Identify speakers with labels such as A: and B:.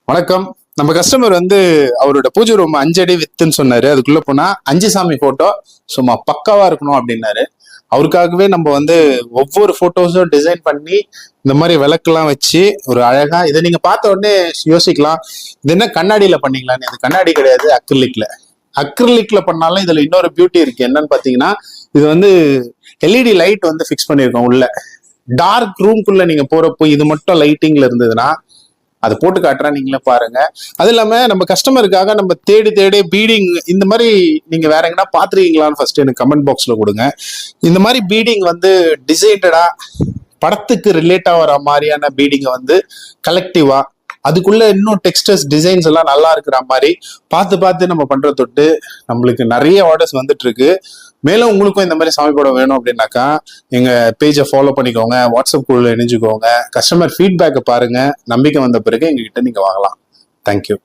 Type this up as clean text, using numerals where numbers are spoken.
A: வணக்கம். நம்ம கஸ்டமர் அவரோட பூஜை ரூம் 5 அடி வித்துன்னு சொன்னாரு. அதுக்குள்ள போனா 5 சாமி போட்டோ சும்மா பக்காவா இருக்கணும் அப்படின்னாரு. அவருக்காகவே நம்ம ஒவ்வொரு போட்டோஸும் டிசைன் பண்ணி இந்த மாதிரி விளக்கெல்லாம் வச்சு ஒரு அழகா இதை நீங்க பார்த்த உடனே யோசிக்கலாம், இது என்ன கண்ணாடியில பண்ணீங்களான்னு. இது கண்ணாடி கிடையாது, அக்ரிலிக்ல பண்ணாலும் இதுல இன்னொரு பியூட்டி இருக்கு. என்னன்னு பாத்தீங்கன்னா, இது எல்இடி லைட் ஃபிக்ஸ் பண்ணியிருக்கோம் உள்ள. டார்க் ரூம்குள்ள நீங்க போறப்போ இது மட்டும் லைட்டிங்ல இருந்ததுன்னா அதை போட்டு காட்டுறேன், நீங்களே பாருங்க. அது இல்லாம நம்ம கஸ்டமருக்காக நம்ம தேடி தேடி பீடிங் இந்த மாதிரி நீங்க வேற எங்கன்னா பாத்துருக்கீங்களான்னு ஃபர்ஸ்ட் எனக்கு கமெண்ட் பாக்ஸ்ல கொடுங்க. இந்த மாதிரி பீடிங் டிசைன்டா படத்துக்கு ரிலேட்டா வர மாதிரியான பீடிங்கை கலெக்டிவா அதுக்குள்ள இன்னும் டெக்ஸ்டர்ஸ் டிசைன்ஸ் எல்லாம் நல்லா இருக்கிற மாதிரி பார்த்து பார்த்து நம்ம பண்ற தொட்டு நம்மளுக்கு நிறைய ஆர்டர்ஸ் வந்துட்டு இருக்கு. மேலும் உங்களுக்கும் இந்த மாதிரி சாமி படம் வேணும் அப்படின்னாக்கா எங்க பேஜை ஃபாலோ பண்ணிக்கோங்க, வாட்ஸ்அப் குழுல இணைஞ்சுக்கோங்க, கஸ்டமர் ஃபீட்பேக்கை பாருங்க. நம்பிக்கை வந்த பிறகு எங்ககிட்ட நீங்க வாங்கலாம். தேங்க்யூ.